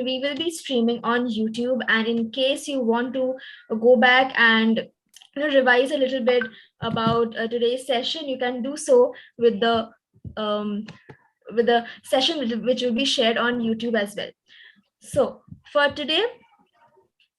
session we will be streaming on YouTube, and in case you want to go back and revise a little bit about today's session, you can do so um, with the session which will be shared on YouTube as well. So for today,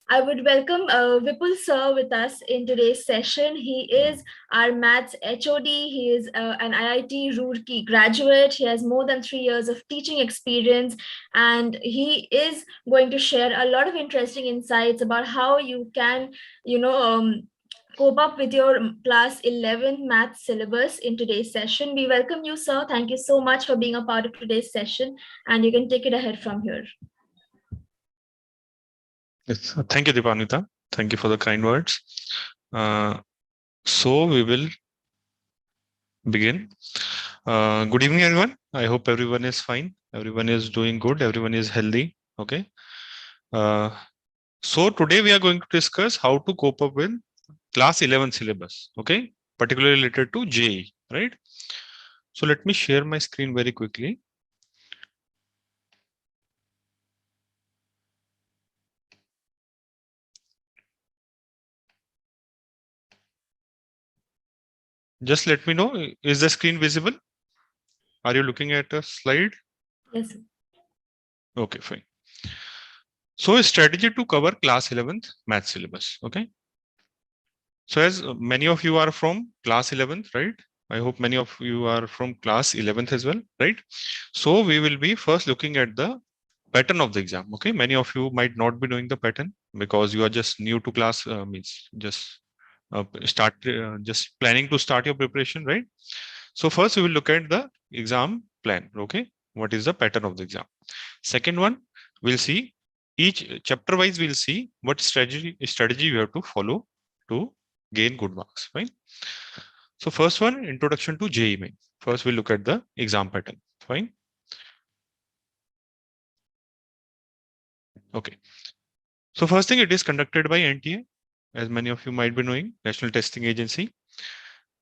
I would welcome Vipul Sir with us in today's session. He is our maths HOD. He is an IIT-Roorkee graduate. He has more than 3 years of teaching experience, and he is going to share a lot of interesting insights about how you can, cope up with your class 11th math syllabus in today's session. We welcome you, sir. Thank you so much for being a part of today's session, and you can take it ahead from here. Yes, thank you, Deepanita. Thank you for the kind words. So we will begin. Good evening, everyone. I hope everyone is fine. Everyone is doing good. Everyone is healthy. Okay. So today we are going to discuss how to cope up with class 11 syllabus. Okay. Particularly related to JEE, right? So let me share my screen very quickly. Just let me know, is the screen visible? Are you looking at a slide? Yes. Okay, fine. So a strategy to cover class 11th math syllabus. Okay. So as many of you are from class 11th, right? I hope many of you are from class 11th as well, right? So we will be first looking at the pattern of the exam. Okay. Many of you might not be knowing the pattern because you are just new to class, means just just planning to start your preparation, right? So first we will look at the exam plan. Okay. What is the pattern of the exam? Second one, we'll see each chapter wise, we'll see what strategy you have to follow to gain good marks, right? So first one, introduction to JEE Main. First we'll look at the exam pattern, fine. Okay. So first thing, it is conducted by NTA, as many of you might be knowing, National Testing Agency.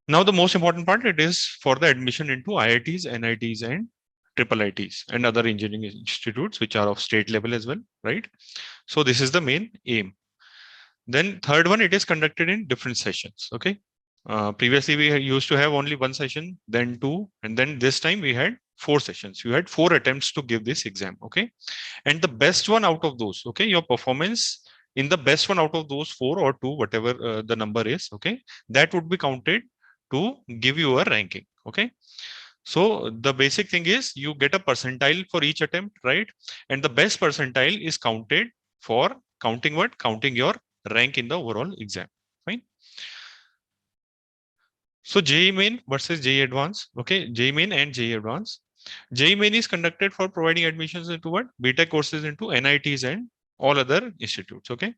Now the most important part, it is for the admission into IITs, NITs and triple ITs and other engineering institutes which are of state level as well, right? So this is the main aim. Then third one, it is conducted in different sessions. Okay. Previously we used to have only one session, then two, and then this time we had 4 sessions. You had 4 attempts to give this exam. Okay. And the best one out of those, okay, your performance in the best one out of those 4 or 2, whatever the number is, okay, that would be counted to give you a ranking. Okay. So the basic thing is you get a percentile for each attempt, right? And the best percentile is counted for counting what? Counting your rank in the overall exam. Fine. So JEE Main versus JEE Advanced. Okay, JEE Main and JEE Advanced. JEE Main is conducted for providing admissions into what? BTech courses into NITs and all other institutes. Okay.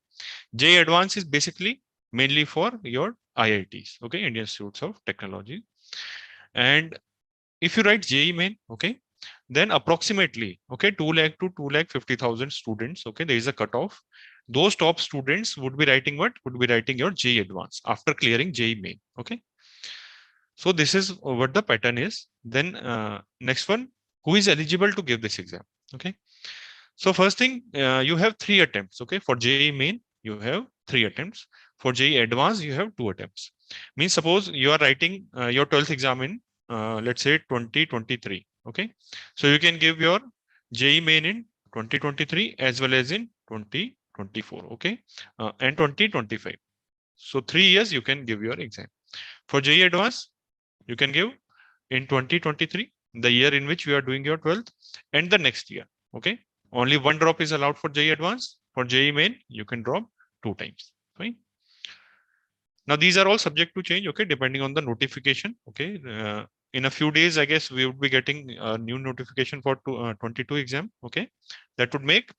JEE Advanced is basically mainly for your IITs. Okay, Indian Institutes of Technology. And if you write JEE Main, okay, then approximately, okay, 2 lakh to 2,50,000 students. Okay, there is a cutoff. Those top students would be writing what? Would be writing your JEE Advanced after clearing JEE Main. Okay. So this is what the pattern is. Then next one, who is eligible to give this exam? Okay. So first thing, you have 3 attempts. Okay. For JEE Main, you have 3 attempts. For JEE Advanced, you have 2 attempts. Means suppose you are writing your 12th exam in, let's say 2023. Okay. So you can give your JEE Main in 2023 as well as in 2024. Okay. And 2025. So 3 years you can give your exam. For JEE Advanced, you can give in 2023, the year in which you are doing your 12th, and the next year. Okay. Only one drop is allowed for JEE Advanced. For JEE Main, you can drop 2 times. Fine. Now these are all subject to change. Okay, depending on the notification. Okay. In a few days, I guess we would be getting a new notification for 22 exam. Okay, that would make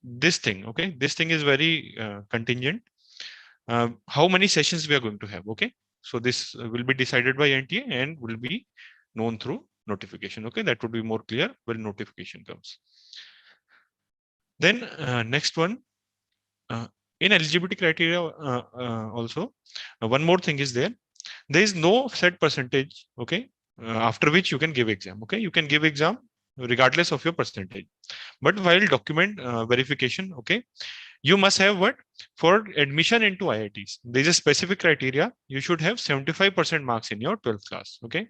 this thing. Okay, this thing is very contingent. How many sessions we are going to have? Okay, so this will be decided by NTA and will be known through notification. Okay, that would be more clear when notification comes. Then next one, in eligibility criteria also, one more thing is there. There is no set percentage. Okay, after which you can give exam. Okay, you can give exam regardless of your percentage. But while document verification, okay, you must have what? For admission into IITs, there is a specific criteria. You should have 75% marks in your 12th class. Okay,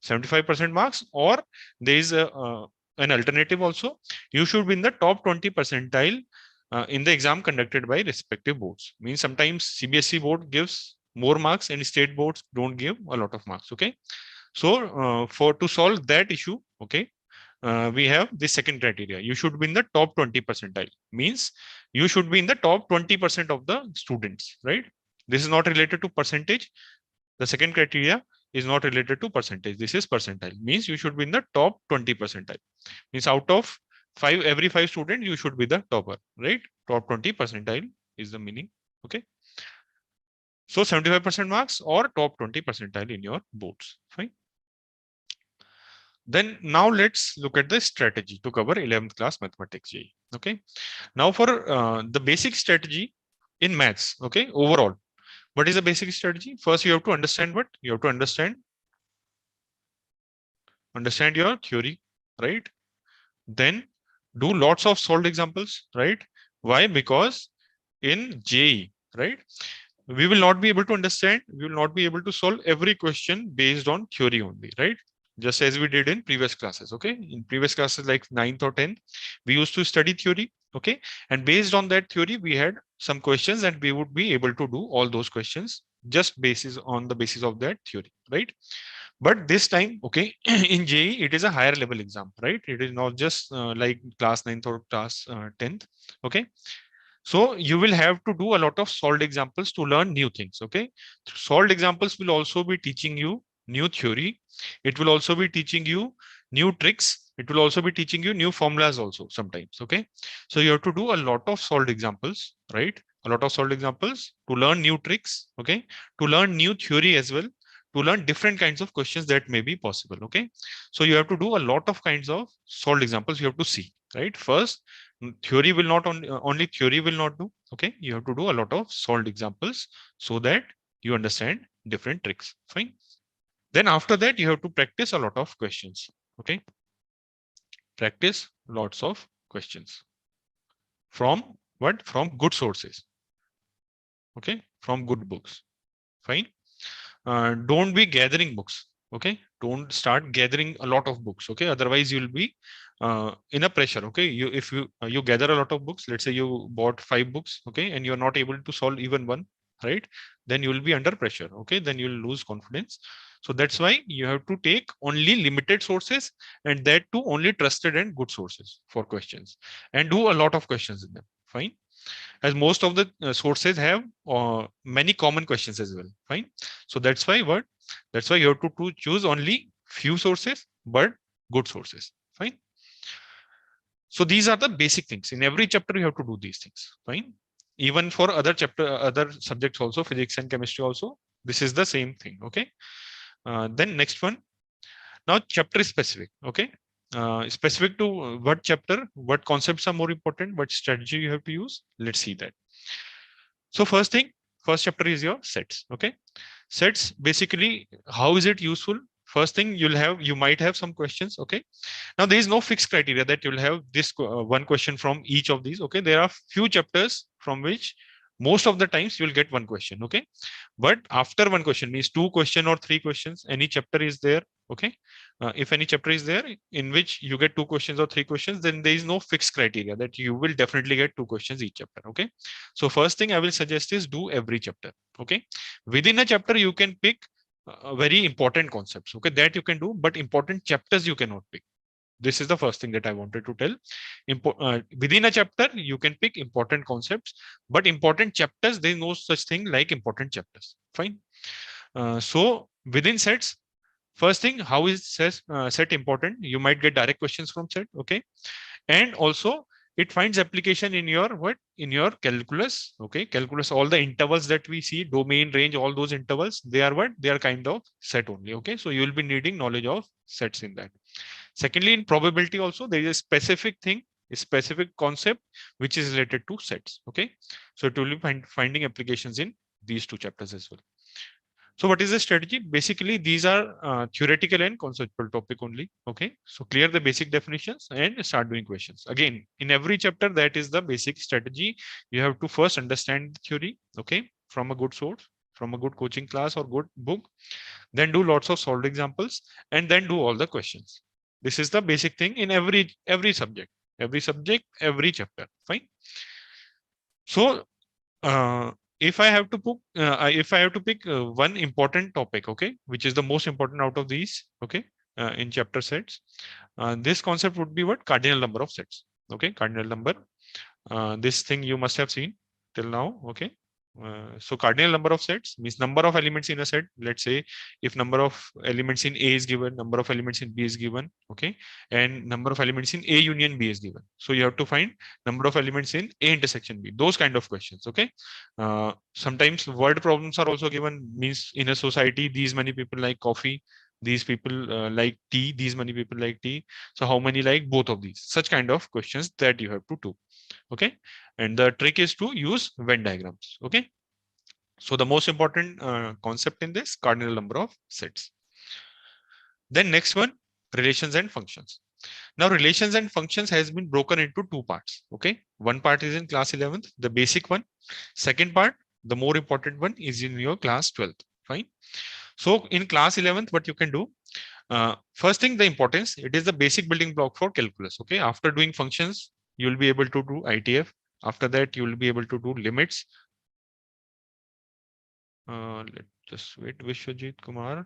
75% marks, or there is an alternative also. You should be in the top 20 percentile in the exam conducted by respective boards. Means sometimes CBSE board gives more marks and state boards don't give a lot of marks. Okay, so for to solve that issue, okay, we have the second criteria. You should be in the top 20 percentile. Means you should be in the top 20% of the students, right? This is not related to percentage. The second criteria is not related to percentage. This is percentile. Means you should be in the top 20 percentile. Means out of every five students, you should be the topper, right? Top 20 percentile is the meaning. Okay. So 75% marks or top 20 percentile in your boards. Fine. Then now let's look at the strategy to cover 11th class mathematics JEE. Okay. Now for the basic strategy in maths. Okay. Overall, what is the basic strategy? First, you have to understand what? You have to understand your theory, right? Then do lots of solved examples, right? Why? Because in JEE, right, we will not be able to understand, we will not be able to solve every question based on theory only, right? Just as we did in previous classes. Okay, in previous classes like 9th or 10th, we used to study theory. Okay, and based on that theory, we had some questions and we would be able to do all those questions just basis on the basis of that theory, right? But this time, okay, in JEE, it is a higher level exam, right? It is not just like class 9th or class 10th. Okay, so you will have to do a lot of solved examples to learn new things. Okay, solved examples will also be teaching you new theory. It will also be teaching you new tricks. It will also be teaching you new formulas also sometimes. Okay, so you have to do a lot of solved examples, right? A lot of solved examples to learn new tricks. Okay, to learn new theory as well, to learn different kinds of questions that may be possible. Okay, so you have to do a lot of kinds of solved examples. You have to see, right? First, theory will not only theory will not do. Okay, you have to do a lot of solved examples so that you understand different tricks. Fine. Then after that, you have to practice a lot of questions. Okay, practice lots of questions from what? From good sources. Okay, from good books. Fine. Don't be gathering books. Okay, don't start gathering a lot of books. Okay, otherwise you'll be in a pressure. Okay, you if you gather a lot of books, let's say you bought 5 books, okay, and you're not able to solve even one, right? Then you will be under pressure. Okay, then you'll lose confidence. So that's why you have to take only limited sources, and that too only trusted and good sources for questions, and do a lot of questions in them. Fine, as most of the sources have many common questions as well. Fine, so that's why you have to choose only few sources but good sources. Fine, so these are the basic things. In every chapter you have to do these things. Fine, even for other chapter other subjects also, physics and chemistry also, this is the same thing. Okay, then next one. Now chapter specific. Okay, specific to what chapter, what concepts are more important, what strategy you have to use. Let's see that. So first thing, first chapter is your sets. Okay, sets basically, how is it useful? First thing, you might have some questions. Okay, now there is no fixed criteria that you'll have this one question from each of these. Okay, there are few chapters from which most of the times you'll get one question. Okay, but after one question means two question or three questions, any chapter is there. Okay, if any chapter is there in which you get two questions or three questions, then there is no fixed criteria that you will definitely get two questions each chapter. Okay, so first thing I will suggest is do every chapter. Okay, within a chapter you can pick very important concepts. Okay, that you can do, but important chapters you cannot pick. This is the first thing that I wanted to tell. Within a chapter you can pick important concepts, but important chapters, there is no such thing like important chapters. Fine. So within sets, first thing, how is set important? You might get direct questions from set. Okay, and also it finds application in your what? In your calculus. Okay, calculus, all the intervals that we see, domain, range, all those intervals, they are what? They are kind of set only. Okay, so you will be needing knowledge of sets in that. Secondly, in probability also, there is a specific thing, a specific concept which is related to sets. Okay, so it will be finding applications in these two chapters as well. So what is the strategy? Basically, these are theoretical and conceptual topic only. Okay. So clear the basic definitions and start doing questions. Again, in every chapter, that is the basic strategy. You have to first understand the theory. Okay. From a good source, from a good coaching class or good book, then do lots of solved examples and then do all the questions. This is the basic thing in every subject, every chapter. Fine. So if I have to pick one important topic, okay, which is the most important out of these, okay, in chapter sets, this concept would be what? Cardinal number of sets. Okay, cardinal number. This thing you must have seen till now. Okay. So cardinal number of sets means number of elements in a set. Let's say if number of elements in A is given, number of elements in B is given, okay, and number of elements in A union B is given. So you have to find number of elements in A intersection B. Those kind of questions, okay. Sometimes word problems are also given. Means in a society, these many people like coffee, these people like tea, these many people like tea. So how many like both of these? Such kind of questions that you have to do. Okay, and the trick is to use Venn diagrams. Okay, so the most important concept in this, cardinal number of sets. Then next one, relations and functions. Now relations and functions has been broken into two parts. Okay, one part is in class 11th, the basic one. Second part, the more important one, is in your class 12th. Fine. So in class 11th, what you can do, first thing, the importance, it is the basic building block for calculus. Okay, after doing functions, you will be able to do ITF. After that, you will be able to do limits. Let's just wait, Vishwajit Kumar.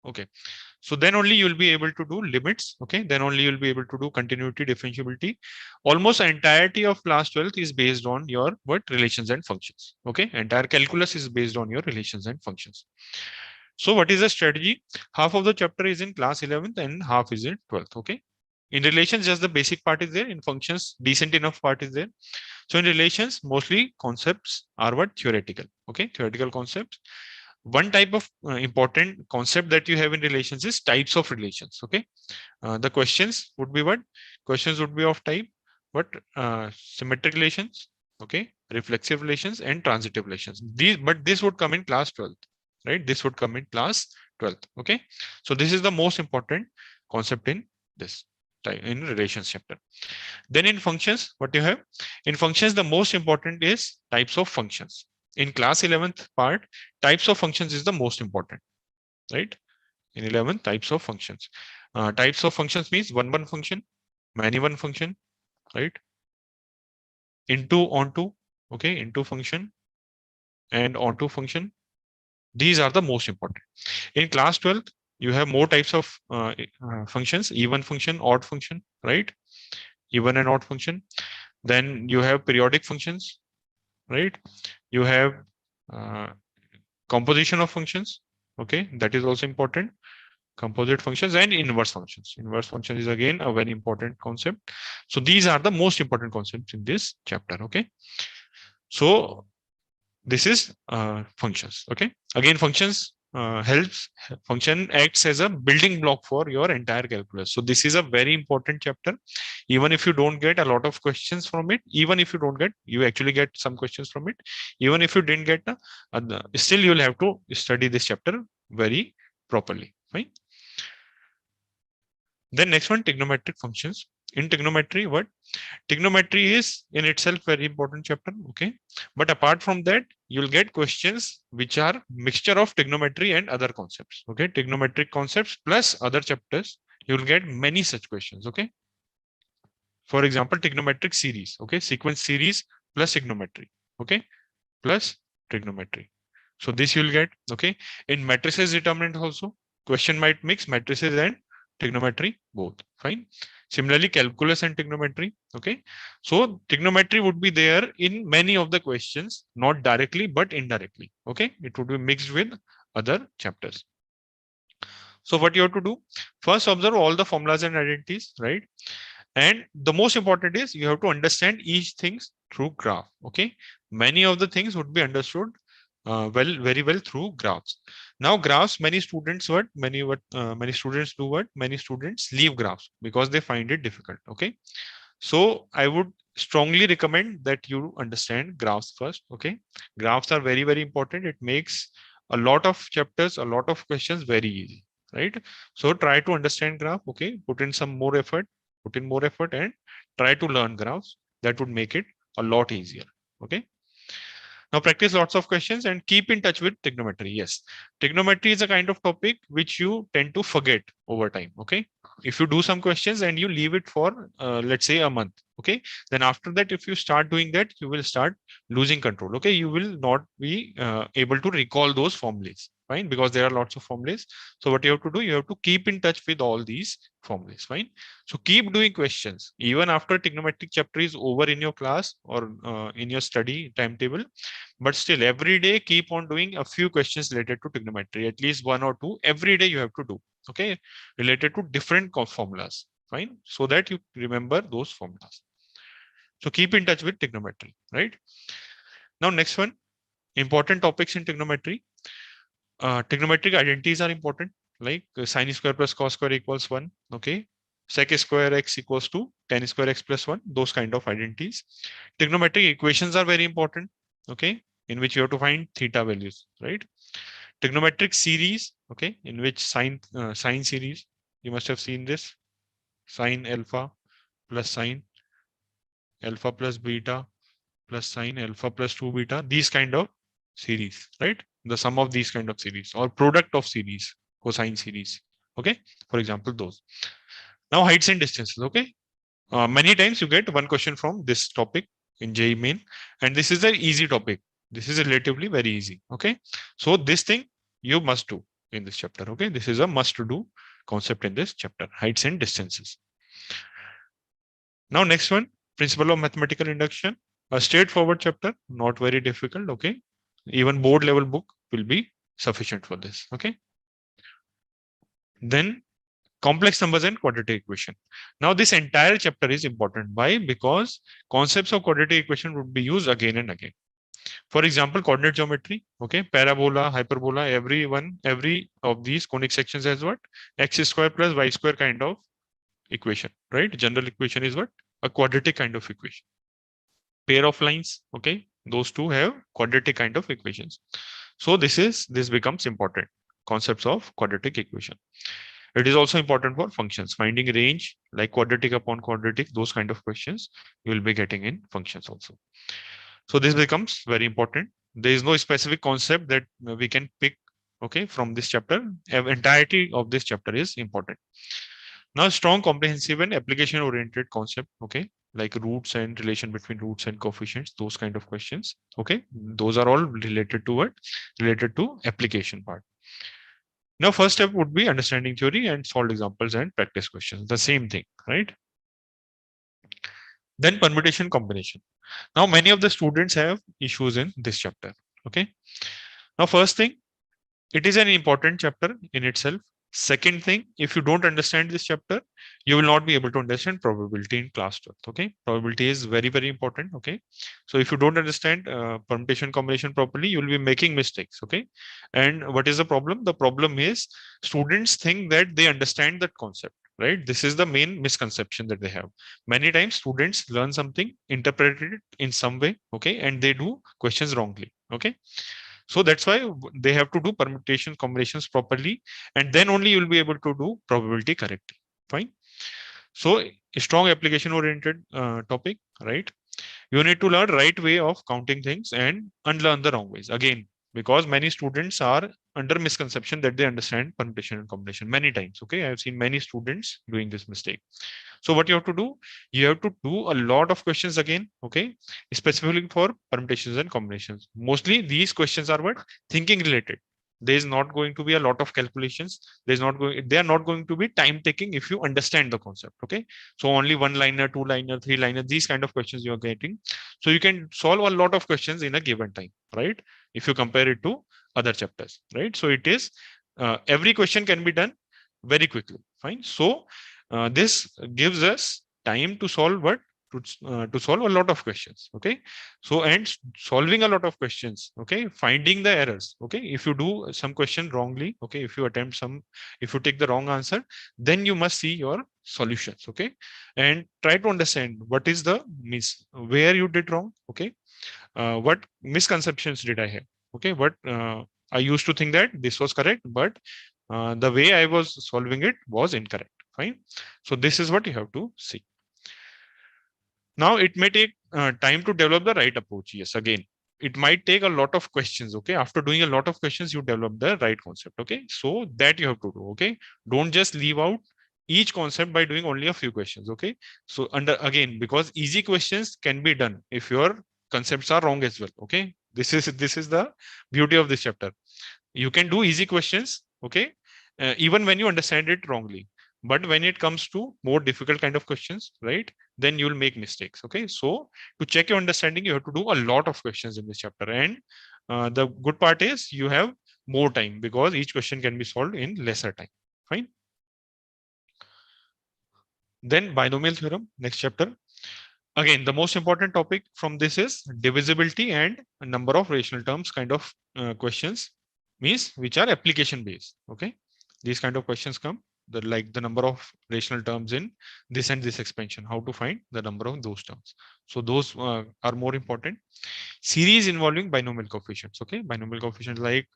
Okay, so then only you'll be able to do limits. Okay, then only you'll be able to do continuity, differentiability. Almost entirety of class 12th is based on your what? Relations and functions. Okay, entire calculus is based on your relations and functions. So what is the strategy? Half of the chapter is in class 11th and half is in 12th. Okay, in relations, just the basic part is there. In functions, decent enough part is there. So in relations, mostly concepts are what? Theoretical. Okay, theoretical concepts. One type of important concept that you have in relations is types of relations. Okay, the questions would be what? Questions would be of type what? Symmetric relations. Okay, reflexive relations and transitive relations. These, but this would come in class 12th, right? This would come in class 12th. Okay, so this is the most important concept in this in relations chapter. Then in functions, what you have? In functions, the most important is types of functions. In class 11th part, types of functions is the most important, right? In 11th, types of functions. Types of functions means one function, many one function, right? Into, onto, okay, into function and onto function. These are the most important. In class 12th, you have more types of functions, even function, odd function, right? Even and odd function. Then you have periodic functions, right? You have uh, composition of functions. Okay, that is also important. Composite functions and inverse functions. Inverse function is again a very important concept. So these are the most important concepts in this chapter. Okay, so this is functions. Okay, again functions helps. Function acts as a building block for your entire calculus. So this is a very important chapter. Even if you don't get a lot of questions from it, even if you don't get, you actually get some questions from it. Even if you didn't get, still you'll have to study this chapter very properly. Right? Then next one, trigonometric functions. In trigonometry, what? Trigonometry is in itself very important chapter. Okay, but apart from that, you'll get questions which are mixture of trigonometry and other concepts. Okay, trigonometric concepts plus other chapters. You'll get many such questions. Okay, for example, trigonometric series. Okay, sequence series plus trigonometry. Okay, plus trigonometry. So this you'll get. Okay, in matrices determinant also, question might mix matrices and trigonometry both. Fine. Similarly, calculus and trigonometry. Okay, so trigonometry would be there in many of the questions, not directly but indirectly. Okay, it would be mixed with other chapters. So what you have to do? First, observe all the formulas and identities, right? And the most important is you have to understand each things through graph. Okay, many of the things would be understood very well through graphs. Now graphs, many students many students do what? Many students leave graphs because they find it difficult. Okay, So I would strongly recommend that you understand graphs first. Okay. Graphs are very, very important. It makes a lot of chapters, a lot of questions very easy, right? So try to understand graph. Okay. Put in some more effort, put in more effort and try to learn graphs. That would make it a lot easier. Okay. Now practice lots of questions and keep in touch with trigonometry. Yes, trigonometry is a kind of topic which you tend to forget over time. Okay, if you do some questions and you leave it for let's say a month. Okay, then after that, if you start doing that, you will start losing control. Okay, you will not be able to recall those formulas. Fine, because there are lots of formulas. So what you have to do, you have to keep in touch with all these formulas. Fine. So keep doing questions even after trigonometric chapter is over in your class or in your study timetable, but still every day keep on doing a few questions related to trigonometry, at least one or two every day you have to do. Okay, related to different formulas. Fine, so that you remember those formulas. So keep in touch with trigonometry, right? Now next one, important topics in trigonometry. Trigonometric identities are important, like sine square plus cos square equals 1. Okay, sec square x equals to tan square x plus 1. Those kind of identities. Trigonometric equations are very important. Okay, in which you have to find theta values, right? Trigonometric series. Okay, in which sine series, you must have seen this: sine alpha plus sine alpha plus beta plus sine alpha plus 2 beta, these kind of series, right? The sum of these kind of series or product of series, cosine series. Okay, for example, those. Now heights and distances. Okay, many times you get one question from this topic in JEE main, and this is an easy topic. This is relatively very easy. Okay, so this thing you must do in this chapter. Okay, this is a must do concept in this chapter: heights and distances. Now next one, principle of mathematical induction, a straightforward chapter, not very difficult. Okay, even board level book will be sufficient for this. Okay, then complex numbers and quadratic equation. Now this entire chapter is important. Why? Because concepts of quadratic equation would be used again and again. For example, coordinate geometry. Okay, parabola, hyperbola, every of these conic sections has what? X square plus y square kind of equation, right? General equation is what? A quadratic kind of equation. Pair of lines. Okay, those two have quadratic kind of equations. So this becomes important. Concepts of quadratic equation. It is also important for functions, finding range like quadratic upon quadratic, those kind of questions you will be getting in functions also. So this becomes very important. There is no specific concept that we can pick, okay, from this chapter. Entirety of this chapter is important. Now, strong, comprehensive, and application-oriented concept. Okay, like roots and relation between roots and coefficients. Those kind of questions. Okay, those are all related to what? Related to application part. Now, first step would be understanding theory and solve examples and practice questions. The same thing, right? Then permutation combination. Now, many of the students have issues in this chapter. Okay. Now, first thing, it is an important chapter in itself. Second thing, if you don't understand this chapter, you will not be able to understand probability in class 12. Okay, probability is very, very important. Okay, so if you don't understand permutation combination properly, you will be making mistakes. Okay, and what is the problem? The problem is students think that they understand that concept. Right, this is the main misconception that they have. Many times students learn something, interpret it in some way, okay, and they do questions wrongly. Okay, so that's why they have to do permutation combinations properly, and then only you will be able to do probability correctly. Fine. So a strong application oriented topic, right? You need to learn right way of counting things and unlearn the wrong ways. Again, because many students are under misconception that they understand permutation and combination many times. Okay, I have seen many students doing this mistake. So what you have to do, you have to do a lot of questions again, okay, specifically for permutations and combinations. Mostly these questions are what? Thinking related. There is not going to be a lot of calculations. They are not going to be time taking if you understand the concept. Okay. So only one liner, two liner, three liner, these kind of questions you are getting. So you can solve a lot of questions in a given time, right? If you compare it to other chapters, right? So it is every question can be done very quickly. Fine. So this gives us time to solve what? to solve a lot of questions. Okay, so and solving a lot of questions. Okay, finding the errors. Okay, if you do some question wrongly, okay, if you attempt some, if you take the wrong answer, then you must see your solutions. Okay, and try to understand what is the miss, where you did wrong. Okay, what misconceptions did I have. Okay, what I used to think that this was correct, but the way I was solving it was incorrect. Fine. So this is what you have to see. Now it may take time to develop the right approach. Yes, again, it might take a lot of questions. Okay, after doing a lot of questions, you develop the right concept. Okay, so that you have to do. Okay, don't just leave out each concept by doing only a few questions. Okay, so under again, because easy questions can be done if your concepts are wrong as well. Okay, this is the beauty of this chapter. You can do easy questions. Okay, even when you understand it wrongly, but when it comes to more difficult kind of questions, right, then you'll make mistakes. Okay, so to check your understanding, you have to do a lot of questions in this chapter, and the good part is you have more time because each question can be solved in lesser time. Fine. Then binomial theorem, next chapter. Again, the most important topic from this is divisibility and a number of rational terms kind of questions, means which are application based. Okay, these kind of questions come, the like the number of rational terms in this and this expansion, how to find the number of those terms. So those are more important. Series involving binomial coefficients. Okay, binomial coefficients like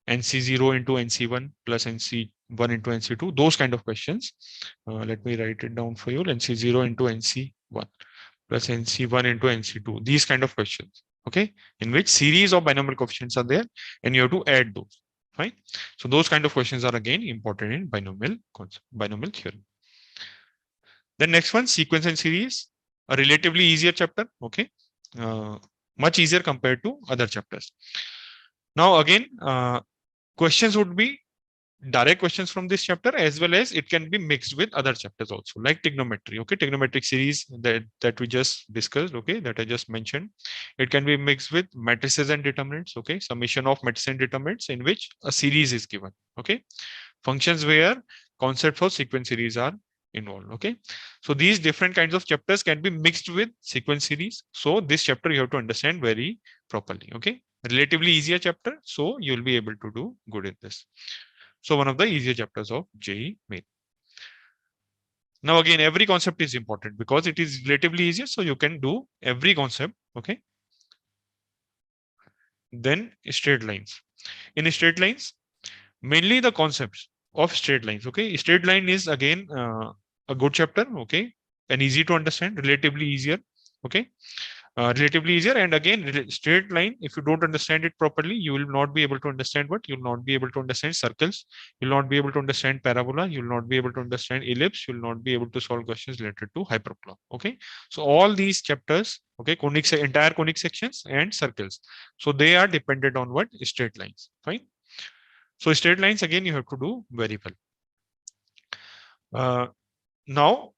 NC0 into NC1 plus NC1 into NC2, those kind of questions. Let me write it down for you. NC0 into NC1 plus NC1 into NC2, these kind of questions. Okay, in which series of binomial coefficients are there and you have to add those. Fine. So those kind of questions are again important in binomial concept, binomial theorem. Then next one, sequence and series, a relatively easier chapter. Okay, much easier compared to other chapters. Now again, questions would be direct questions from this chapter, as well as it can be mixed with other chapters also, like trigonometry. Okay, trigonometric series that we just discussed. Okay, that I just mentioned. It can be mixed with matrices and determinants. Okay, summation of matrices and determinants in which a series is given. Okay, functions where concepts of sequence series are involved. Okay, so these different kinds of chapters can be mixed with sequence series. So this chapter you have to understand very properly. Okay, relatively easier chapter, so you'll be able to do good in this. So one of the easier chapters of JEE Main. Now again, every concept is important because it is relatively easier, so you can do every concept. Okay. Then straight lines. In straight lines, mainly the concepts of straight lines. Okay, straight line is again a good chapter. Okay, and easy to understand, relatively easier. Okay, relatively easier. And again, straight line, if you don't understand it properly, you will not be able to understand what? You'll not be able to understand circles. You'll not be able to understand parabola. You'll not be able to understand ellipse. You'll not be able to solve questions related to hyperbola. Okay. So all these chapters, okay, conic, entire conic sections and circles. So they are dependent on what? Straight lines. Fine. So straight lines, again, you have to do very well. Now,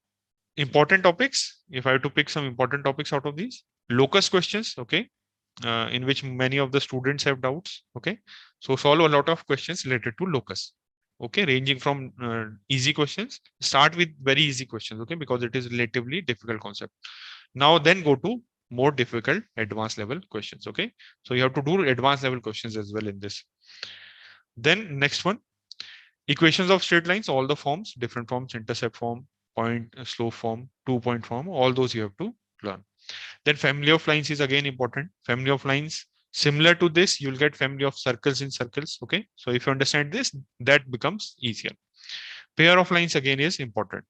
important topics. If I have to pick some important topics out of these, locus questions. Okay, in which many of the students have doubts. Okay, so solve a lot of questions related to locus. Okay, ranging from easy questions. Start with very easy questions. Okay, because it is relatively difficult concept. Now then go to more difficult advanced level questions. Okay, so you have to do advanced level questions as well in this. Then next one, equations of straight lines, all the forms, different forms, intercept form, point, slope form, 2-point form, all those you have to learn. Then family of lines is again important. Family of lines, similar to this, you'll get family of circles in circles. Okay, so if you understand this, that becomes easier. Pair of lines again is important.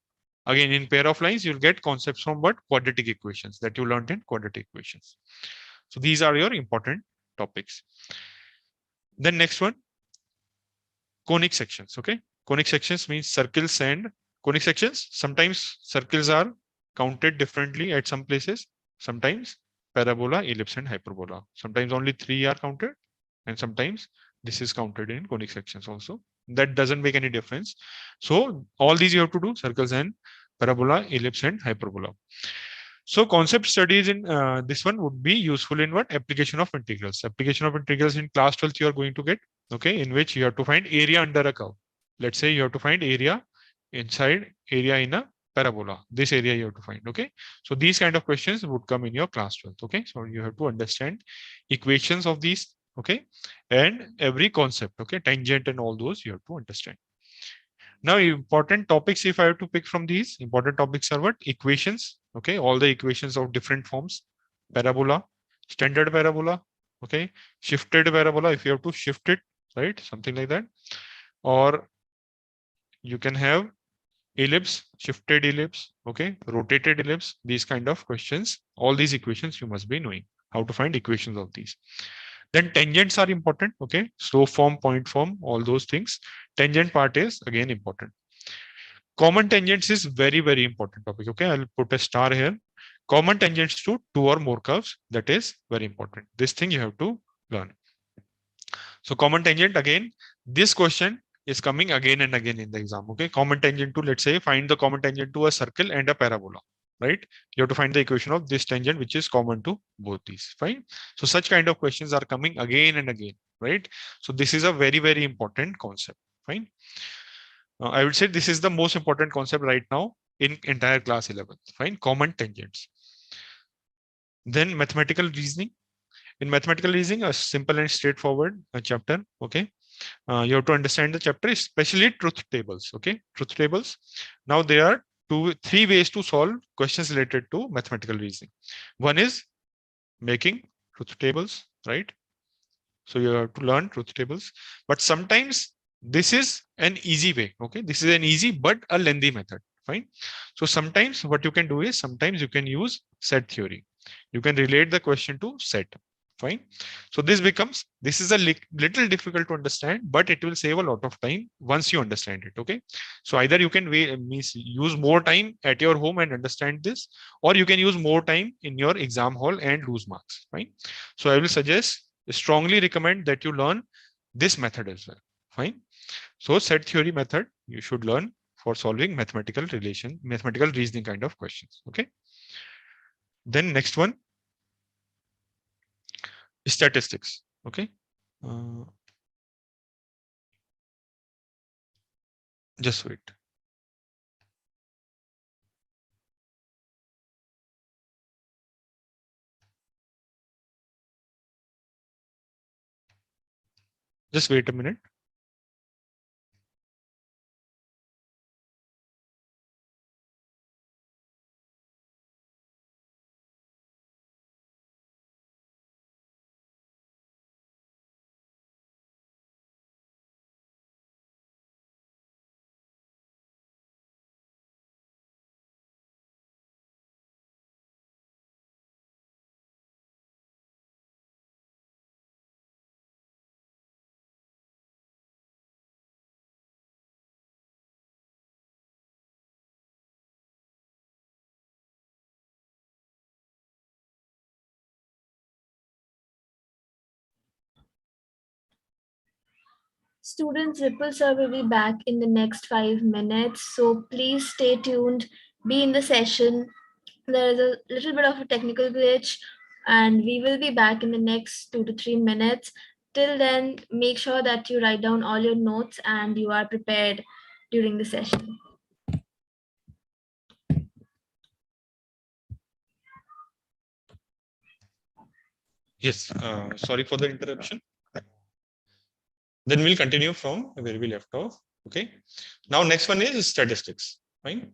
Again, in pair of lines, you'll get concepts from what? Quadratic equations that you learned in quadratic equations. So these are your important topics. Then next one, conic sections. Okay, conic sections means circles and conic sections. Sometimes circles are counted differently at some places. Sometimes parabola, ellipse, and hyperbola. Sometimes only 3 are counted, and sometimes this is counted in conic sections also. That doesn't make any difference. So all these you have to do: circles and parabola, ellipse, and hyperbola. So concept studies in this one would be useful in what? Application of integrals. Application of integrals in class 12th you are going to get. Okay, in which you have to find area under a curve. Let's say you have to find area inside area in a parabola. This area you have to find. Okay. So these kind of questions would come in your class 12th. Okay. So you have to understand equations of these. Okay. And every concept. Okay. Tangent and all those you have to understand. Now, important topics, if I have to pick from these, important topics are what? Equations. Okay. All the equations of different forms. Parabola, standard parabola. Okay. Shifted parabola, if you have to shift it, right? Something like that. Or you can have ellipse, shifted ellipse, okay, rotated ellipse, these kind of questions. All these equations you must be knowing how to find equations of these. Then tangents are important, okay, slope form, point form, all those things. Tangent part is again important. Common tangents is very, very important topic, okay. I'll put a star here. Common tangents to two or more curves, that is very important. This thing you have to learn. So common tangent, again, this question is coming again and again in the exam. Okay, common tangent to, let's say, find the common tangent to a circle and a parabola, right? You have to find the equation of this tangent which is common to both these. Fine. So such kind of questions are coming again and again, right? So this is a very, very important concept. Fine. I would say this is the most important concept right now in entire class 11. Fine. Common tangents. Then mathematical reasoning. In mathematical reasoning, a simple and straightforward chapter. Okay. You have to understand the chapter, especially truth tables. Okay, truth tables. Now there are three ways to solve questions related to mathematical reasoning. One is making truth tables, right? So you have to learn truth tables, but sometimes this is an easy way. Okay, this is an easy but a lengthy method. Fine. So sometimes what you can do is sometimes you can use set theory. You can relate the question to set. Fine. So this is a little difficult to understand, but it will save a lot of time once you understand it. Okay. So either you can use more time at your home and understand this, or you can use more time in your exam hall and lose marks. Fine. So I will strongly recommend that you learn this method as well. Fine. So set theory method you should learn for solving mathematical reasoning kind of questions. Okay. Then next one, statistics. Okay. Uh, just wait. Just wait a minute. Students, Vipul sir will be back in the next 5 minutes. So please stay tuned, be in the session. There is a little bit of a technical glitch, and we will be back in the next 2 to 3 minutes. Till then, make sure that you write down all your notes and you are prepared during the session. Yes, sorry for the interruption. Then we'll continue from where we left off. Okay. Now next one is statistics. Fine.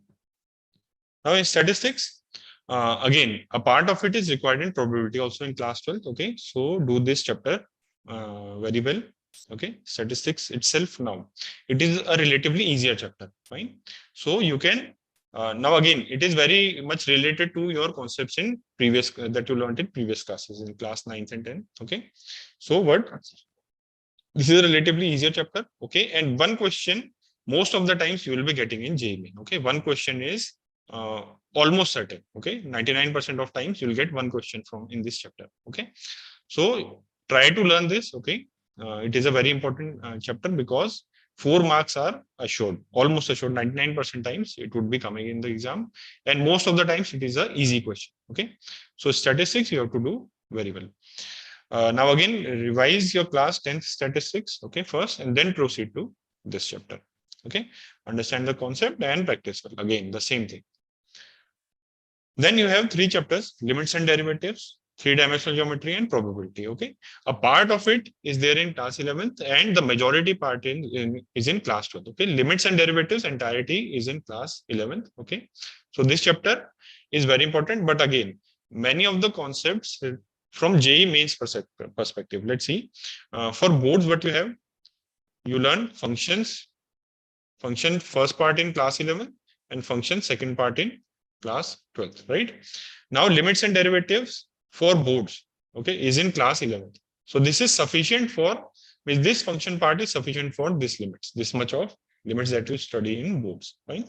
Now in statistics, again, a part of it is required in probability also in class 12. Okay. So do this chapter very well. Okay. Statistics itself now, it is a relatively easier chapter. Fine. So you can now again, it is very much related to your concepts in previous that you learned in previous classes in class 9th and 10th. Okay. So what this is a relatively easier chapter. Okay. And one question, most of the times you will be getting in JEE Main. Okay. One question is almost certain. Okay. 99% of times you'll get one question from in this chapter. Okay. So try to learn this. Okay. It is a very important chapter because 4 marks are assured, almost assured. 99% times it would be coming in the exam. And most of the times it is a easy question. Okay. So statistics you have to do very well. Now again, revise your class 10th statistics, okay, first, and then proceed to this chapter. Okay, understand the concept and practice well. Again, the same thing. Then you have 3 chapters: limits and derivatives, 3-dimensional geometry, and probability. Okay, a part of it is there in class 11th, and the majority part is in class 12th. Okay, limits and derivatives entirety is in class 11th. Okay, so this chapter is very important. But again, many of the concepts from JEE mains perspective. Let's see. For boards, what you learn functions, function first part in class 11, and function second part in class 12th, right? Now limits and derivatives for boards, okay, is in class 11th. So this is sufficient for, with this function part is sufficient for this limits, this much of limits that you study in boards, right?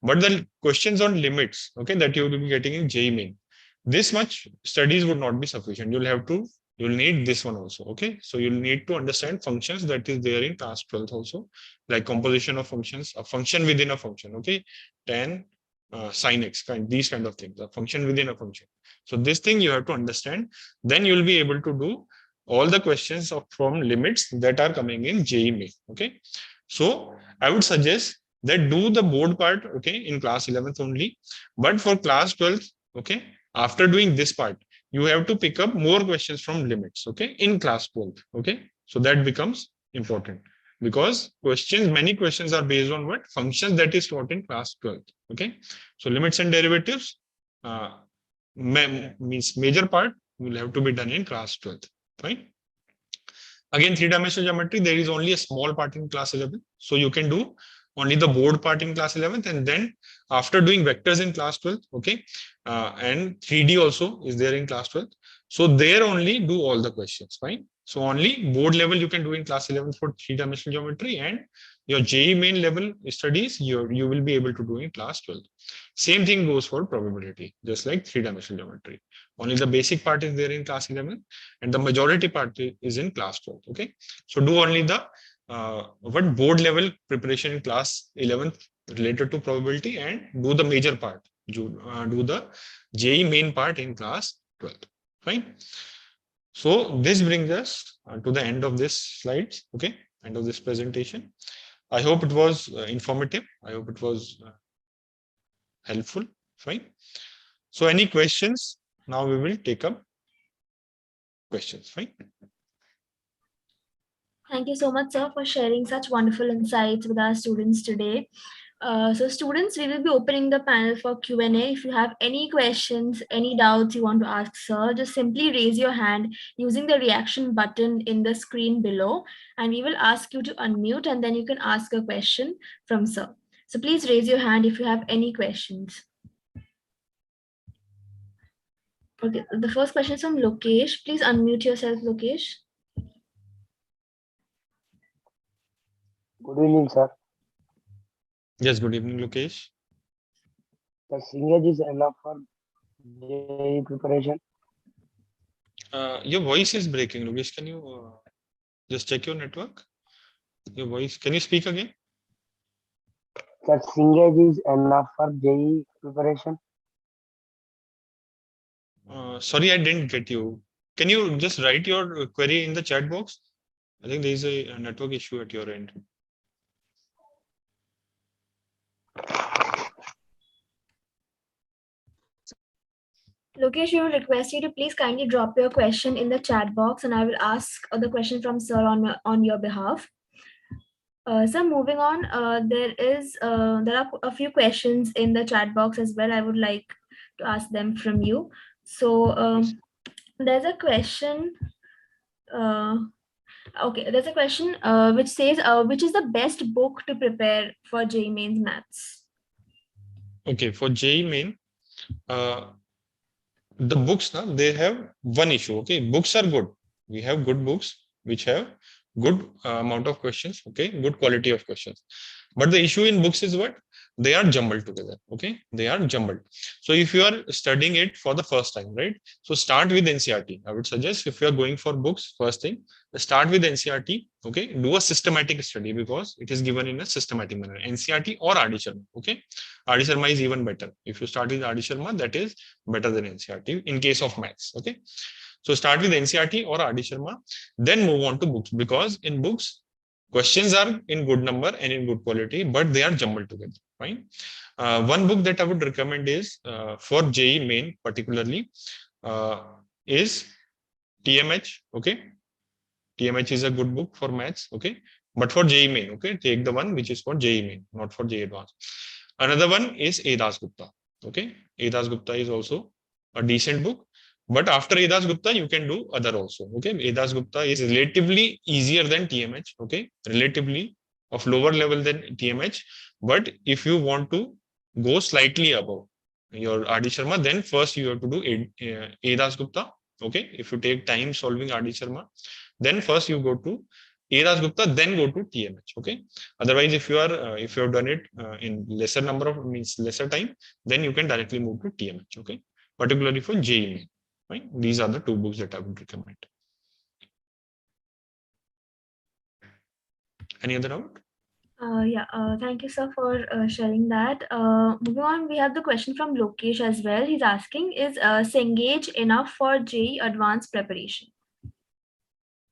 But the questions on limits, okay, that you will be getting in JEE main, this much studies would not be sufficient. You'll need this one also. Okay, so you'll need to understand functions that is there in class 12th also, like composition of functions, a function within a function. Okay, tan sin x, these kind of things, a function within a function. So this thing you have to understand. Then you'll be able to do all the questions from limits that are coming in JEE main. Okay, so I would suggest that do the board part, okay, in class 11th only. But for class 12th, okay, after doing this part, you have to pick up more questions from limits, okay, in class 12th. Okay, so that becomes important, because many questions are based on what functions that is taught in class 12th. Okay, so limits and derivatives means major part will have to be done in class 12th, right? Again, 3-dimensional geometry, there is only a small part in class 11, so you can do only the board part in class 11th, and then after doing vectors in class 12th, okay, and 3D also is there in class 12th. So there only do all the questions, fine. So only board level you can do in class 11th for 3-dimensional geometry, and your JEE main level studies you will be able to do in class 12th. Same thing goes for probability, just like 3-dimensional geometry. Only the basic part is there in class 11, and the majority part is in class 12th. Okay, so do only the what board level preparation in class 11th related to probability, and do the major part, do the JEE main part in class 12th. Fine. So this brings us to the end of this slides. Okay, end of this presentation. I hope it was informative. I hope it was helpful. Fine. So any questions? Now we will take up questions. Fine. Thank you so much, sir, for sharing such wonderful insights with our students today. So students, we will be opening the panel for Q&A. If you have any questions, any doubts you want to ask sir, just simply raise your hand using the reaction button in the screen below, and we will ask you to unmute, and then you can ask a question from sir. So please raise your hand if you have any questions. Okay, the first question is from Lokesh. Please unmute yourself, Lokesh. Good evening, sir. Yes, good evening, Lokesh. The English is enough for JEE preparation. Your voice is breaking, Lokesh. Can you just check your network? Your voice. Can you speak again? That English is enough for JEE preparation. Sorry, I didn't get you. Can you just write your query in the chat box? I think there is a network issue at your end. Lokesh, we will request you to please kindly drop your question in the chat box, and I will ask the question from sir on your behalf. So moving on, there are a few questions in the chat box as well. I would like to ask them from you. So there's a question. Okay, there's a question which says, which is the best book to prepare for JEE Mains Maths? Okay, for JEE Main, the books now, they have one issue. Okay, books are good. We have good books which have good amount of questions. Okay, good quality of questions. But the issue in books is what? They are jumbled together. Okay, they are jumbled. So if you are studying it for the first time, right? So start with NCERT. I would suggest, if you are going for books, first thing, start with NCERT. Okay, do a systematic study, because it is given in a systematic manner. NCERT or RD Sharma. Okay, RD Sharma is even better. If you start with RD Sharma, that is better than NCERT in case of maths. Okay, so start with NCERT or RD Sharma, then move on to books, because in books questions are in good number and in good quality, but they are jumbled together. Fine. One book that I would recommend is for JEE Main particularly is TMH. Okay, TMH is a good book for maths. Okay, but for JEE Main, okay, take the one which is for JEE Main, not for JEE Advanced. Another one is A Das Gupta. Okay, A Das Gupta is also a decent book. But after A Das Gupta, you can do other also. Okay, A Das Gupta is relatively easier than TMH. Okay, relatively of lower level than TMH. But if you want to go slightly above your RD Sharma, then first you have to do A Das Gupta. Okay, if you take time solving RD Sharma, then first you go to A Das Gupta, then go to TMH. Okay. Otherwise, if you have done it in lesser number of means lesser time, then you can directly move to TMH. Okay. Particularly for JEE. Right. These are the two books that I would recommend. Any other doubt? Thank you, sir, for sharing that. Moving on, we have the question from Lokesh as well. He's asking, is Cengage enough for JEE advanced preparation?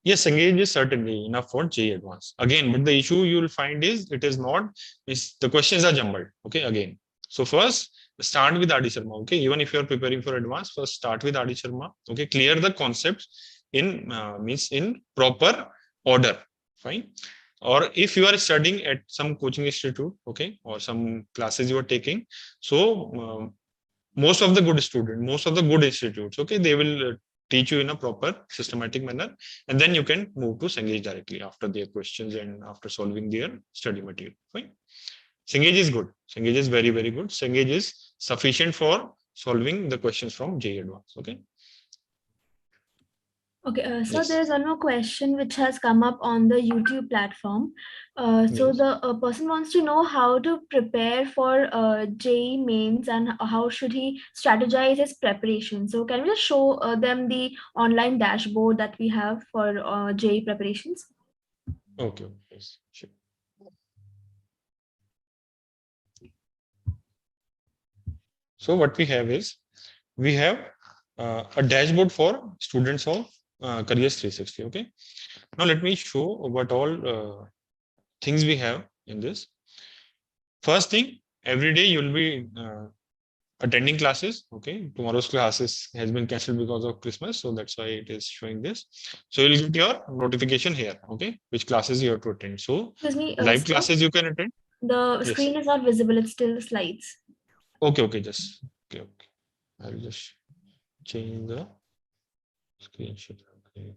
Yes, Cengage is certainly enough for JEE Advanced. Again, but the issue you will find is it is not, the questions are jumbled. Okay, again. So first, start with RD Sharma. Okay, even if you are preparing for advanced, first start with RD Sharma. Okay, clear the concepts in in proper order. Fine. Or if you are studying at some coaching institute, okay, or some classes you are taking, so most of the good students, most of the good institutes, okay, they will teach you in a proper systematic manner, and then you can move to Cengage directly after their questions and after solving their study material. Fine. Cengage is good. Cengage is very, very good. Cengage is sufficient for solving the questions from JEE Advanced. Okay. Okay, so Yes. there's one more question which has come up on the YouTube platform. So Yes. the person wants to know how to prepare for JEE mains and how should he strategize his preparation. So can we just show them the online dashboard that we have for JEE preparations? Okay. Yes. Sure. So what we have is we have a dashboard for students of Careers 360. Okay. Now let me show what all things we have in this. First thing, every day you'll be attending classes. Okay, tomorrow's classes has been cancelled because of Christmas, so that's why it is showing this. So you'll get your notification here. Okay, which classes you have to attend. So Excuse me, live sir, classes you can attend. the Yes. screen is not visible, it's still the slides. Okay. Okay. Just okay. Okay. I'll just change the screen share. Okay.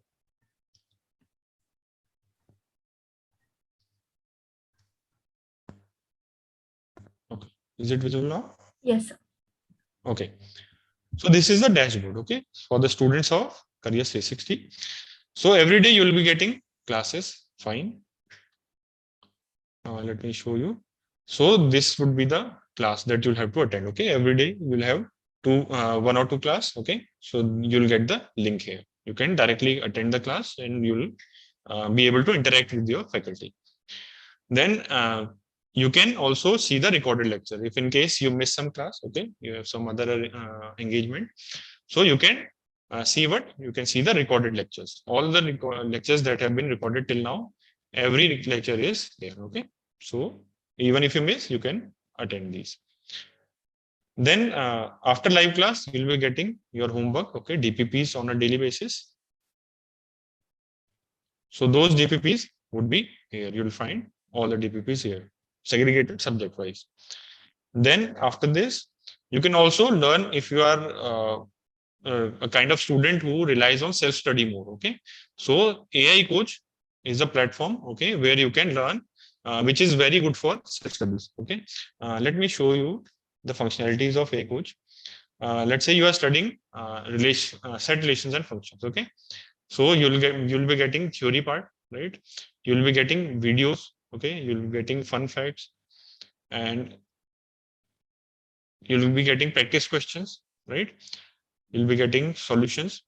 Okay. Is it visible now? Yes, sir. Okay. So this is the dashboard, okay, for the students of Careers 360. So every day you will be getting classes, fine. Let me show you. So this would be the class that you'll have to attend, okay. Every day you'll have one or two class, okay. So you'll get the link here. You can directly attend the class and you'll be able to interact with your faculty. Then you can also see the recorded lecture. If in case you miss some class, okay, you have some other engagement, so you can see the recorded lectures. All the lectures that have been recorded till now, every lecture is there. Okay, so even if you miss, you can attend these. Then after live class, you'll be getting your homework. Okay, DPPs on a daily basis. So those DPPs would be here. You'll find all the DPPs here, segregated subject wise. Then after this, you can also learn if you are a kind of student who relies on self-study more. Okay, so AI Coach is a platform, okay, where you can learn, which is very good for self-studies. Okay, let me show you the functionalities of AI Coach. Let's say you are studying set relations and functions. Okay, so you'll be getting theory part, right? You'll be getting videos. Okay, you'll be getting fun facts, and you'll be getting practice questions, right? You'll be getting solutions.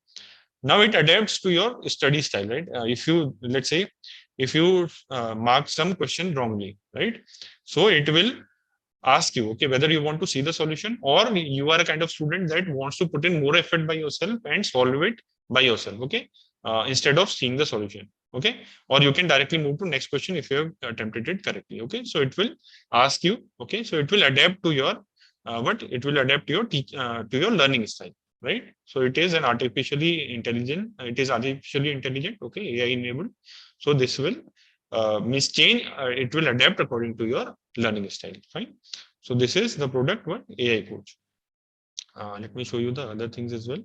Now it adapts to your study style, right? If you, let's say, if you mark some question wrongly, right? So it will ask you, okay, whether you want to see the solution or you are a kind of student that wants to put in more effort by yourself and solve it by yourself. Okay. instead of seeing the solution. Okay, or you can directly move to next question if you have attempted it correctly. Okay, so it will ask you. Okay, so it will adapt to your it will adapt to your learning style, right? So it is an artificially intelligent. It is artificially intelligent. Okay, AI enabled. So this will means change. It will adapt according to your learning style. Fine. So this is the product one AI coach. Let me show you the other things as well.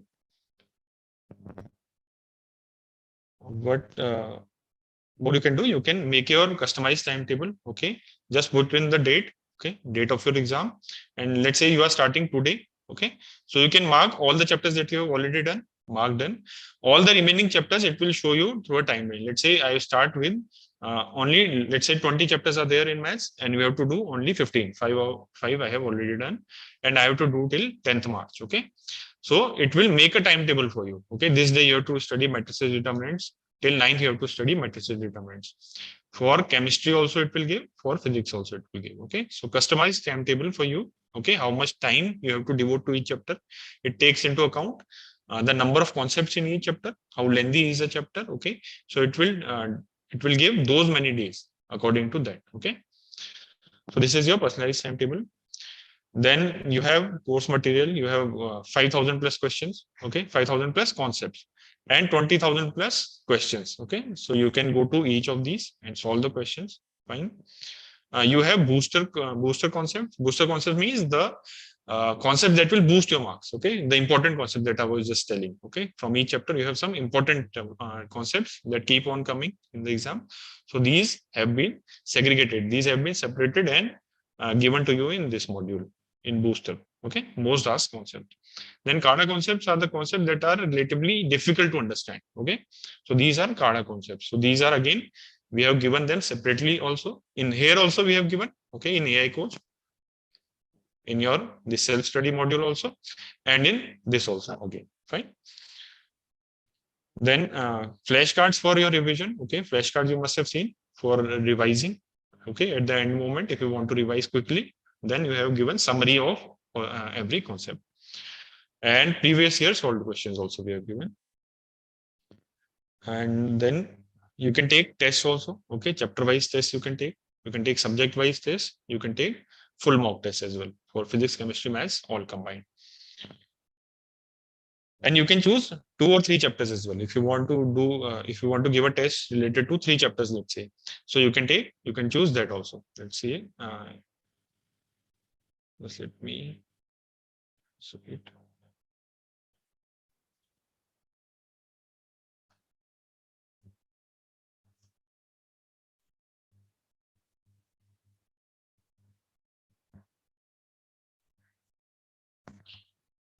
What you can do, you can make your customized timetable. Okay, just put in the date. Okay, date of your exam, and let's say you are starting today. Okay, so you can mark all the chapters that you have already done. Mark done. All the remaining chapters, it will show you through a timeline. Let's say I start with only, let's say 20 chapters are there in maths, and we have to do only 15. Five I have already done, and I have to do till 10th March. Okay, so it will make a timetable for you. Okay, this day you have to study matrices determinants. Till 9th, you have to study matrices determinants. For chemistry also it will give, for physics also it will give. Okay, so customized timetable for you. Okay, how much time you have to devote to each chapter. It takes into account the number of concepts in each chapter, how lengthy is a chapter. Okay, so it will give those many days according to that. Okay, so this is your personalized timetable. Then you have course material. You have 5,000 plus questions. Okay, 5,000 plus concepts and 20,000 plus questions. Okay, so you can go to each of these and solve the questions. Fine. You have booster concept. Booster concept means the concept that will boost your marks. Okay, the important concept that I was just telling. Okay, from each chapter you have some important concepts that keep on coming in the exam. So these have been segregated. These have been separated and given to you in this module in booster. Okay, most asked concept. Then CADA concepts are the concepts that are relatively difficult to understand. Okay, so these are CADA concepts. So these are again, we have given them separately also. In here also we have given, okay, in AI coach, in your this self-study module also, and in this also. Okay, fine. Then flashcards for your revision. Okay, flashcards you must have seen for revising. Okay, at the end moment, if you want to revise quickly, then you have given summary of every concept. And previous year solved questions also we have given. And then you can take tests also. Okay, chapter wise tests you can take. You can take subject wise tests. You can take full mock tests as well for physics, chemistry, maths, all combined. And you can choose 2 or 3 chapters as well if you want to do if you want to give a test related to 3 chapters, let's say. So you can choose that also. Let's see. Just let me submit.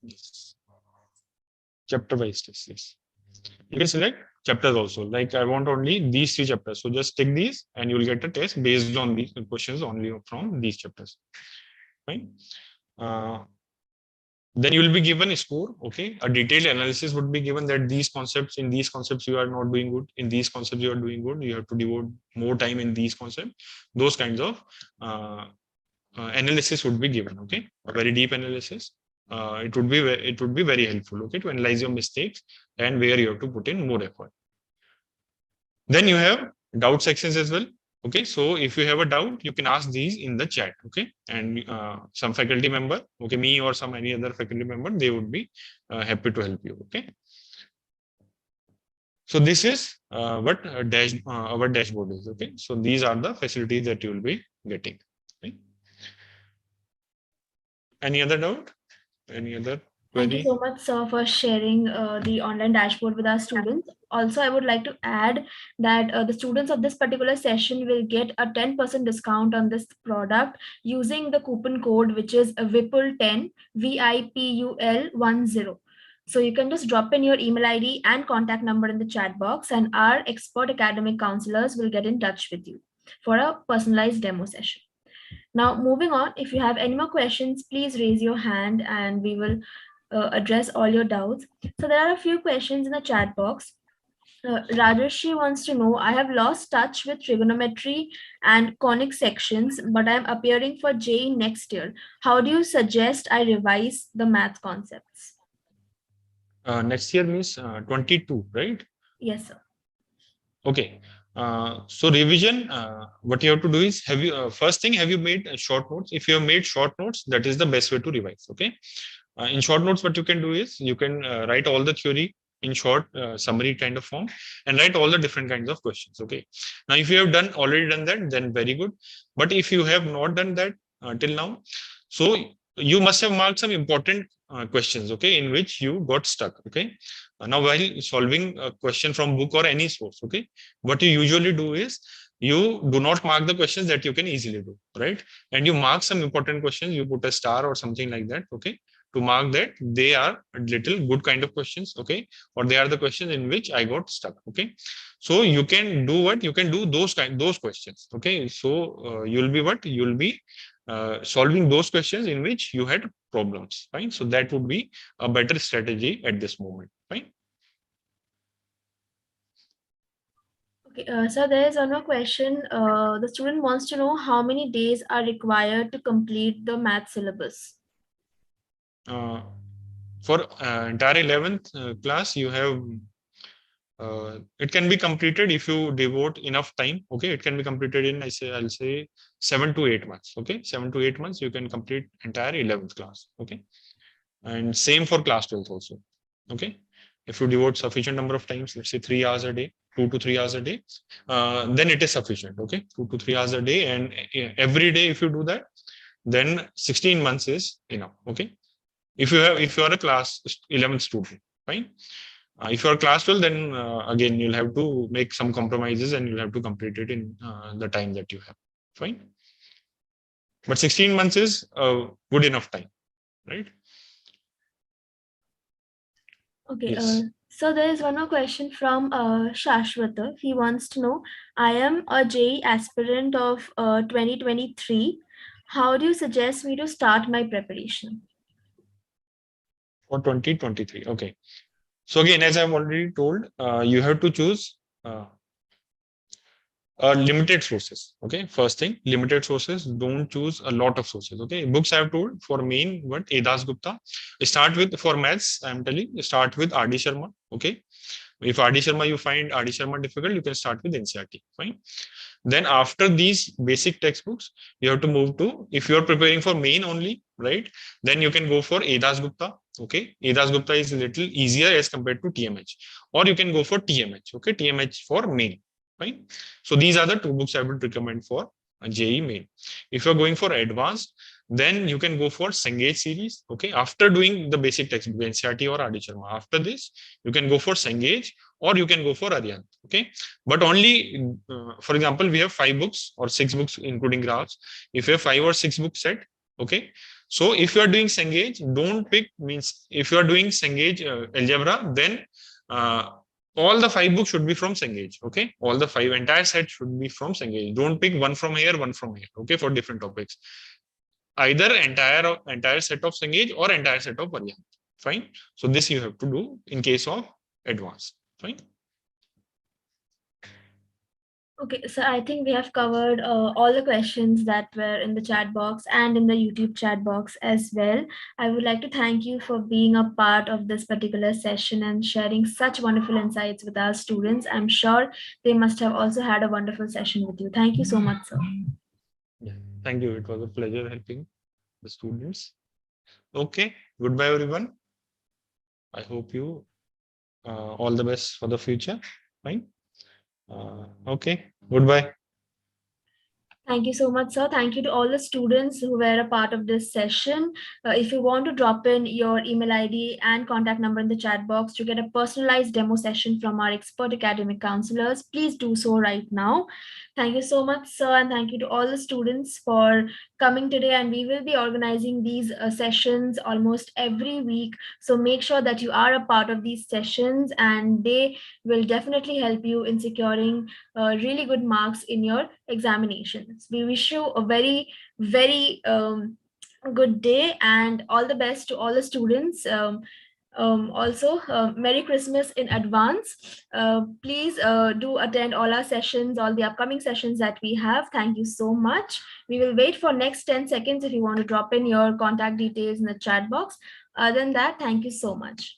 Yes. Chapter wise test. Yes. You can select chapters also. Like I want only these 3 chapters. So just take these and you will get a test based on these questions only from these chapters. Fine. Then you will be given a score. Okay, a detailed analysis would be given that these concepts, in these concepts you are not doing good, in these concepts you are doing good, you have to devote more time in these concepts. Those kinds of analysis would be given. Okay, a very deep analysis. It would be very helpful. Okay, to analyze your mistakes and where you have to put in more effort. Then you have doubt sections as well. Okay, so if you have a doubt, you can ask these in the chat. Okay, and some faculty member, okay, me or some any other faculty member, they would be happy to help you. Okay, so this is what our dashboard is. Okay, so these are the facilities that you will be getting. Okay. Any other doubt? Any other Thank you query? so much, sir, for sharing the online dashboard with our students. Also, I would like to add that the students of this particular session will get a 10% discount on this product using the coupon code, which is Vipul10, VIPUL10. So you can just drop in your email ID and contact number in the chat box, and our expert academic counselors will get in touch with you for a personalized demo session. Now, moving on, if you have any more questions, please raise your hand and we will address all your doubts. So there are a few questions in the chat box. Rajarshi wants to know, I have lost touch with trigonometry and conic sections, but I am appearing for JEE next year. How do you suggest I revise the math concepts? Next year means 22, right? Yes, sir. Okay. So revision, what you have to do is, first thing, have you made short notes? If you have made short notes, that is the best way to revise. Okay. In short notes, what you can do is you can write all the theory in short summary kind of form and write all the different kinds of questions. Okay. Now, if you have already done that, then very good. But if you have not done that till now, so you must have marked some important questions, okay, in which you got stuck. Okay. Now, while solving a question from book or any source, okay, what you usually do is you do not mark the questions that you can easily do, right? And you mark some important questions, you put a star or something like that, okay, to mark that they are a little good kind of questions, okay, or they are the questions in which I got stuck, okay. So you can do what? You can do those questions, okay. So you'll be what? You'll be solving those questions in which you had problems, fine. So that would be a better strategy at this moment, fine. Okay, so there is one more question. The student wants to know how many days are required to complete the math syllabus. For entire 11th class, you have it can be completed if you devote enough time. Okay, it can be completed in I'll say 7 to 8 months. Okay, 7 to 8 months you can complete entire 11th class. Okay, and same for class 12th also. Okay, if you devote sufficient number of times, let's say 3 hours a day, 2 to 3 hours a day, then it is sufficient. Okay, 2 to 3 hours a day, and every day if you do that, then 16 months is enough. Okay, if you are a class 11th student, fine. If you are class 12, then again you'll have to make some compromises and you'll have to complete it in the time that you have. Fine. But 16 months is good enough time, right? Okay, Yes. so there is one more question from Shashwata. He wants to know, I am a JEE aspirant of 2023. How do you suggest me to start my preparation? For 2023. Okay. So again, as I've already told, you have to choose limited sources. Okay, first thing, limited sources. Don't choose a lot of sources. Okay, books I've told for main, what Edas Gupta. Start with, for maths, I'm telling, start with RD Sharma. Okay, if RD Sharma you find RD Sharma difficult, you can start with NCERT. Fine. Then after these basic textbooks, you have to move to, if you are preparing for main only, right, then you can go for Edas Gupta. Okay, Edas Gupta is a little easier as compared to TMH, or you can go for TMH. Okay, TMH for main. Fine. So these are the two books I would recommend for JEE main. If you're going for advanced, then you can go for Cengage series. Okay, after doing the basic textbook NCERT or RD Sharma, after this you can go for Cengage or you can go for Aryant. Okay, but only for example, we have 5 books or 6 books including graphs. If you have 5 or 6 book set, okay, so if you are doing Cengage, don't pick, means if you are doing Cengage algebra, then all the 5 books should be from Cengage. Okay, all the 5 entire set should be from Cengage. Don't pick one from here, one from here. Okay, for different topics, either entire set of Cengage or entire set of Aryant. Fine. So this you have to do in case of advanced. Fine. Okay, so I think we have covered all the questions that were in the chat box and in the YouTube chat box as well. I would like to thank you for being a part of this particular session and sharing such wonderful insights with our students. I'm sure they must have also had a wonderful session with you. Thank you so much, sir. Yeah. Thank you. It was a pleasure helping the students. Okay. Goodbye, everyone. I hope you all the best for the future. Fine. Okay. Goodbye. Thank you so much, sir. Thank you to all the students who were a part of this session. If you want to drop in your email ID and contact number in the chat box to get a personalized demo session from our expert academic counselors, please do so right now. Thank you so much, sir, and thank you to all the students for coming today. And we will be organizing these sessions almost every week. So make sure that you are a part of these sessions, and they will definitely help you in securing really good marks in your examinations. We wish you a very, very good day and all the best to all the students. Also, Merry Christmas in advance. Please do attend all our sessions, all the upcoming sessions that we have. Thank you so much. We will wait for next 10 seconds if you want to drop in your contact details in the chat box. Other than that, thank you so much.